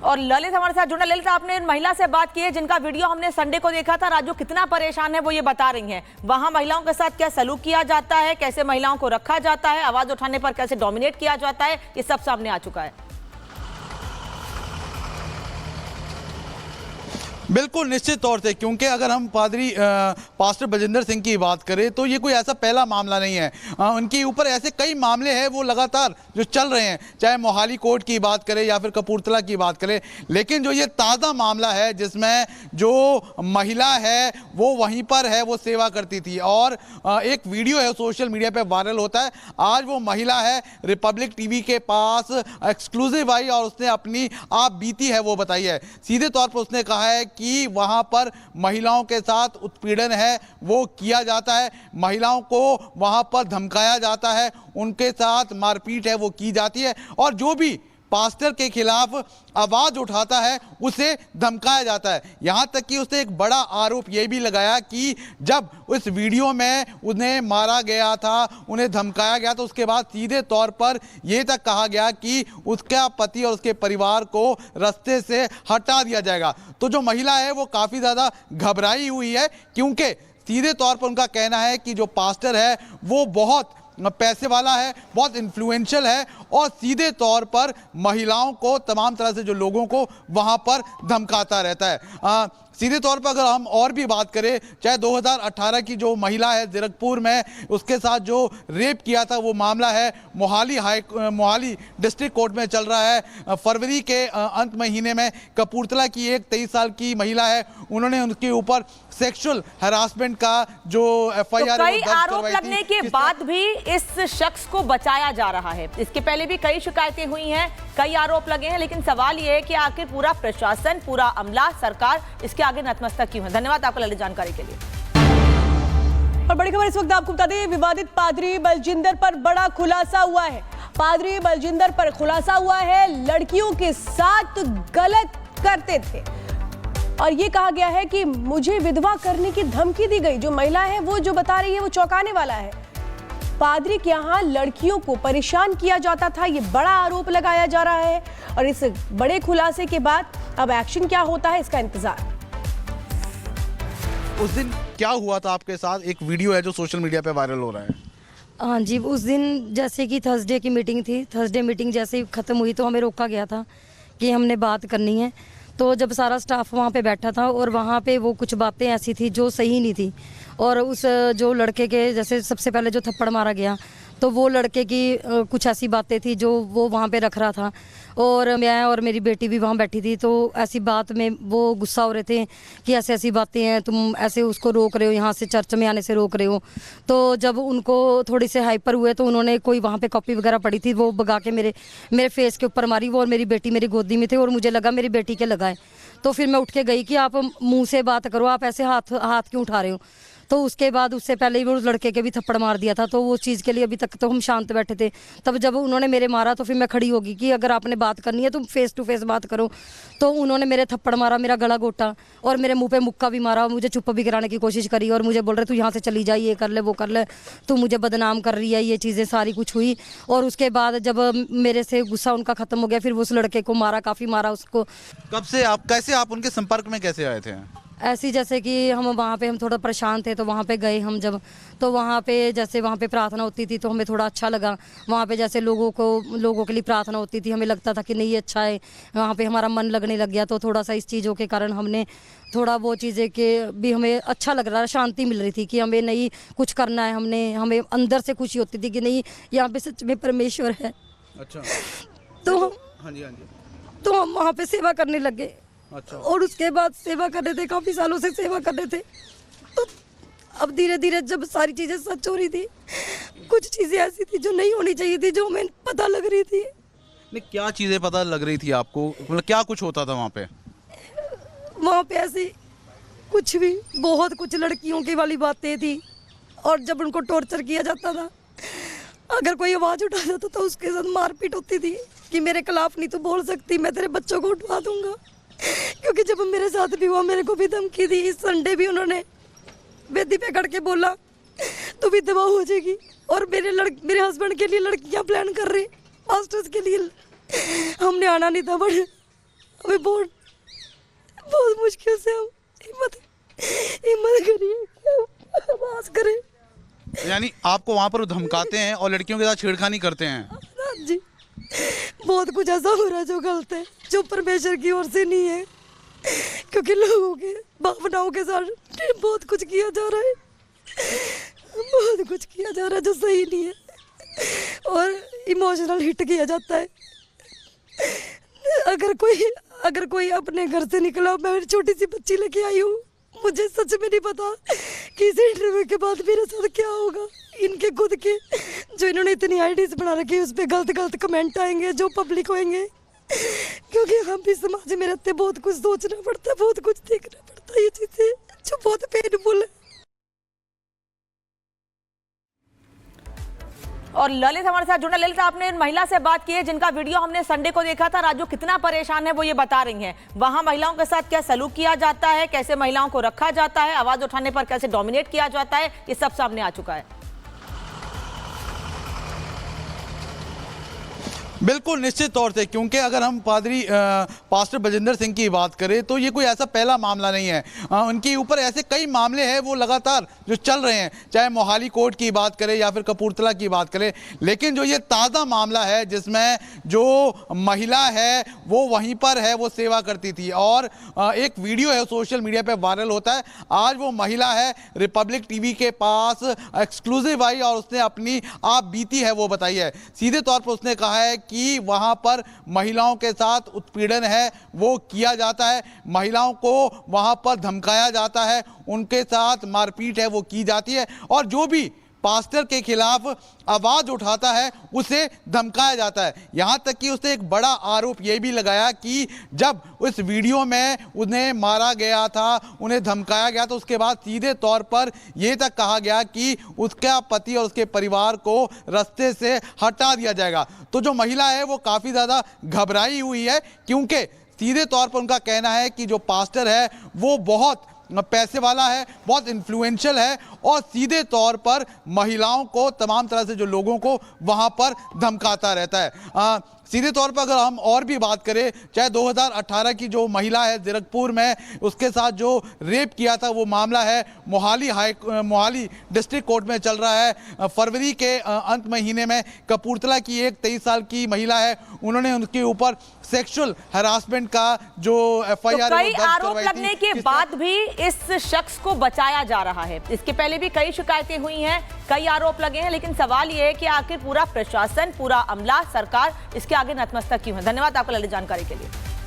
और ललित हमारे साथ जुड़ना। ललित, आपने महिला से बात की है जिनका वीडियो हमने संडे को देखा था। राजू कितना परेशान है वो ये बता रही हैं। वहां महिलाओं के साथ क्या सलूक किया जाता है, कैसे महिलाओं को रखा जाता है, आवाज उठाने पर कैसे डोमिनेट किया जाता है, ये सब सामने आ चुका है। बिल्कुल निश्चित तौर से, क्योंकि अगर हम पास्टर बलजिंदर सिंह की बात करें तो ये कोई ऐसा पहला मामला नहीं है। उनके ऊपर ऐसे कई मामले हैं वो लगातार जो चल रहे हैं, चाहे मोहाली कोर्ट की बात करें या फिर कपूरथला की बात करें। लेकिन जो ये ताज़ा मामला है जिसमें जो महिला है वो वहीं पर है, वो सेवा करती थी और एक वीडियो है सोशल मीडिया पर वायरल होता है। आज वो महिला है रिपब्लिक टीवी के पास एक्सक्लूसिव आई और उसने अपनी आप बीती है वो बताई है। सीधे तौर पर उसने कहा है कि वहां पर महिलाओं के साथ उत्पीड़न है वो किया जाता है, महिलाओं को वहां पर धमकाया जाता है, उनके साथ मारपीट है वो की जाती है और जो भी पास्टर के खिलाफ आवाज उठाता है उसे धमकाया जाता है। यहां तक कि उसने एक बड़ा आरोप यह भी लगाया कि जब उस वीडियो में उन्हें मारा गया था, उन्हें धमकाया गया तो उसके बाद सीधे तौर पर यह तक कहा गया कि उसका पति और उसके परिवार को रास्ते से हटा दिया जाएगा। तो जो महिला है वो काफ़ी ज़्यादा घबराई हुई है, क्योंकि सीधे तौर पर उनका कहना है कि जो पास्टर है वो बहुत पैसे वाला है, बहुत इन्फ्लुएंशियल है और सीधे तौर पर महिलाओं को, तमाम तरह से जो लोगों को वहां पर धमकाता रहता है। सीधे तौर पर अगर हम और भी बात करें, चाहे 2018 की जो महिला है जीरकपुर में, उसके साथ जो रेप किया था वो मामला है मोहाली डिस्ट्रिक्ट कोर्ट में चल रहा है। फरवरी के अंत महीने में कपूरथला की एक 23 साल की महिला है, उन्होंने उनके ऊपर सेक्सुअल हरासमेंट का जो FIR कई आरोप लगने के बाद भी इस शख्स को बचाया जा रहा है। इसके पहले भी कई शिकायतें हुई हैं, कई आरोप लगे हैं, लेकिन सवाल यह है कि आखिर पूरा प्रशासन, पूरा अमला, सरकार इसके आगे नतमस्तक क्यों है। धन्यवाद आपको ललित जानकारी के लिए। और बड़ी खबर इस वक्त आपको बता दें, विवादित पादरी बलजिंदर पर बड़ा खुलासा हुआ है। पादरी बलजिंदर पर खुलासा हुआ है लड़कियों के साथ गलत करते थे और ये कहा गया है कि मुझे विधवा करने की धमकी दी गई। जो महिला है वो जो बता रही है वो चौंकाने वाला है। पादरी के यहाँ लड़कियों को परेशान किया जाता था, ये बड़ा आरोप लगाया जा रहा है और इस बड़े खुलासे के बाद अब एक्शन क्या होता है इसका इंतजार। उस दिन क्या हुआ था आपके साथ? एक वीडियो है जो सोशल मीडिया पे वायरल हो रहा है। हाँ जी, उस दिन जैसे कि थर्सडे की मीटिंग थी, थर्सडे मीटिंग जैसे ही ख़त्म हुई तो हमें रोका गया था कि हमने बात करनी है। तो जब सारा स्टाफ वहाँ पे बैठा था और वहाँ पे वो कुछ बातें ऐसी थी जो सही नहीं थी और उस जो लड़के के, जैसे सबसे पहले जो थप्पड़ मारा गया तो वो लड़के की कुछ ऐसी बातें थी जो वो वहाँ पे रख रहा था और मैं और मेरी बेटी भी वहाँ बैठी थी। तो ऐसी बात में वो गुस्सा हो रहे थे कि ऐसी ऐसी बातें हैं, तुम ऐसे उसको रोक रहे हो, यहाँ से चर्च में आने से रोक रहे हो। तो जब उनको थोड़ी से हाइपर हुए तो उन्होंने कोई वहाँ पे कॉपी वगैरह पड़ी थी, वो भगा के मेरे फेस के ऊपर मारी। वो और मेरी बेटी मेरी गोदी में थे और मुझे लगा मेरी बेटी के लगाए। तो फिर मैं उठ के गई कि आप मुँह से बात करो, आप ऐसे हाथ क्यों उठा रहे हो। तो उसके बाद उससे पहले ही वो उस लड़के के भी थप्पड़ मार दिया था। तो वो चीज़ के लिए अभी तक तो हम शांत बैठे थे। तब जब उन्होंने मेरे मारा तो फिर मैं खड़ी होगी कि अगर आपने बात करनी है तो फेस टू फेस बात करो। तो उन्होंने मेरे थप्पड़ मारा, मेरा गला घोटा और मेरे मुंह पे मुक्का भी मारा, मुझे चुप भी कराने की कोशिश करी और मुझे बोल रहे तू यहाँ से चली जा, ये कर ले वो कर ले, तू मुझे बदनाम कर रही है, ये चीज़ें सारी कुछ हुई। और उसके बाद जब मेरे से गुस्सा उनका ख़त्म हो गया फिर उस लड़के को मारा, काफ़ी मारा उसको। कब से आप, कैसे आप उनके संपर्क में कैसे आए थे? ऐसी जैसे कि हम वहाँ पे हम थोड़ा परेशान थे तो वहाँ पे गए हम जब, तो वहाँ पे जैसे वहाँ पे प्रार्थना होती थी तो हमें थोड़ा अच्छा लगा। वहाँ पे जैसे लोगों के लिए प्रार्थना होती थी, हमें लगता था कि नहीं ये अच्छा है, वहाँ पे हमारा मन लगने लग गया। तो थोड़ा सा इस चीज़ों के कारण हमने थोड़ा वो चीज़ें के भी हमें अच्छा लग रहा है, शांति मिल रही थी कि हमें नहीं कुछ करना है, हमें अंदर से खुशी होती थी कि नहीं यहाँ पे सच में परमेश्वर है। अच्छा। तो हाँ जी। तो हम वहाँ पे सेवा करने लगे। अच्छा। और उसके बाद सेवा कर रहे थे, काफ़ी सालों से सेवा कर रहे थे। तो अब धीरे धीरे जब सारी चीज़ें सच हो रही थी, कुछ चीज़ें ऐसी थी जो नहीं होनी चाहिए थी, जो हमें पता लग रही थी। नहीं, क्या चीज़ें पता लग रही थी आपको? मतलब क्या कुछ होता था वहाँ पे? वहाँ पे ऐसी कुछ भी बहुत कुछ लड़कियों की वाली बातें थी और जब उनको टॉर्चर किया जाता था, अगर कोई आवाज़ उठा जाता तो उसके साथ मारपीट होती थी कि मेरे खिलाफ नहीं तो बोल सकती, मैं तेरे बच्चों को उठवा दूंगा। क्योंकि जब मेरे साथ भी हुआ मेरे को भी धमकी दी। इस संडे भी उन्होंने वेदी पे खड़ के बोला तो विधवा हो जाएगी और मेरे हस्बैंड के लिए लड़कियां प्लान कर रही, मास्टर्स के लिए। हमने आना नहीं था बट हमें बहुत बहुत मुश्किल से हम हिम्मत करिए कि हम आवाज करें। यानी आपको वहाँ पर धमकाते हैं और लड़कियों के साथ छेड़खानी करते हैं? हाँ जी, बहुत कुछ ऐसा हो रहा है जो गलत है, जो परमेश्वर की ओर से नहीं है, क्योंकि लोगों के भावनाओं के साथ बहुत कुछ किया जा रहा है, बहुत कुछ किया जा रहा है जो सही नहीं है और इमोशनल हिट किया जाता है। अगर कोई अपने घर से निकला, मैं छोटी सी बच्ची लेके आई हूँ, मुझे सच में नहीं पता कि इस इंटरव्यू के बाद मेरे साथ क्या होगा। इनके खुद के जो इन्होंने इतनी आईडीज बना रखी है उस पर गलत कमेंट आएंगे जो पब्लिक होंगे, क्योंकि हम भी समाज में रहते, बहुत कुछ सोचना पड़ता है, बहुत कुछ देखना पड़ता है, ये चीजें जो बहुत पेनफुल है। और ललित हमारे साथ जुड़ा। ललित, आपने महिला से बात की है जिनका वीडियो हमने संडे को देखा था। राजू कितना परेशान है वो ये बता रही हैं। वहां महिलाओं के साथ क्या सलूक किया जाता है, कैसे महिलाओं को रखा जाता है, आवाज उठाने पर कैसे डोमिनेट किया जाता है, ये सब सामने आ चुका है। बिल्कुल निश्चित तौर से, क्योंकि अगर हम पास्टर बलजिंदर सिंह की बात करें तो ये कोई ऐसा पहला मामला नहीं है। उनके ऊपर ऐसे कई मामले हैं वो लगातार जो चल रहे हैं, चाहे मोहाली कोर्ट की बात करें या फिर कपूरथला की बात करें। लेकिन जो ये ताज़ा मामला है जिसमें जो महिला है वो वहीं पर है, वो सेवा करती थी और एक वीडियो है सोशल मीडिया पर वायरल होता है। आज वो महिला है रिपब्लिक टीवी के पास एक्सक्लूसिव आई और उसने अपनी आप बीती है वो बताई है। सीधे तौर पर उसने कहा है कि वहां पर महिलाओं के साथ उत्पीड़न है वो किया जाता है, महिलाओं को वहां पर धमकाया जाता है, उनके साथ मारपीट है वो की जाती है और जो भी पास्टर के खिलाफ आवाज उठाता है उसे धमकाया जाता है। यहां तक कि उसने एक बड़ा आरोप यह भी लगाया कि जब उस वीडियो में उन्हें मारा गया था, उन्हें धमकाया गया, तो उसके बाद सीधे तौर पर यह तक कहा गया कि उसका पति और उसके परिवार को रास्ते से हटा दिया जाएगा। तो जो महिला है वो काफ़ी ज़्यादा घबराई हुई है, क्योंकि सीधे तौर पर उनका कहना है कि जो पास्टर है वो बहुत पैसे वाला है, बहुत इन्फ्लुएंशियल है और सीधे तौर पर महिलाओं को, तमाम तरह से जो लोगों को वहां पर धमकाता रहता है। सीधे तौर पर अगर हम और भी बात करें, चाहे 2018 की जो महिला है जीरकपुर में, उसके साथ जो रेप किया था वो मामला है मोहाली डिस्ट्रिक्ट कोर्ट में चल रहा है। फरवरी के अंत महीने में कपूरथला की एक 23 साल की महिला है, उन्होंने उनके ऊपर सेक्सुअल हरासमेंट का जो FIR कई आरोप लगने के बाद भी इस शख्स को बचाया जा रहा है। इसके पहले भी कई शिकायतें हुई हैं, कई आरोप लगे हैं, लेकिन सवाल यह है कि आखिर पूरा प्रशासन, पूरा अमला, सरकार इसके आगे नतमस्तक क्यों है। धन्यवाद आपको ललित जानकारी के लिए।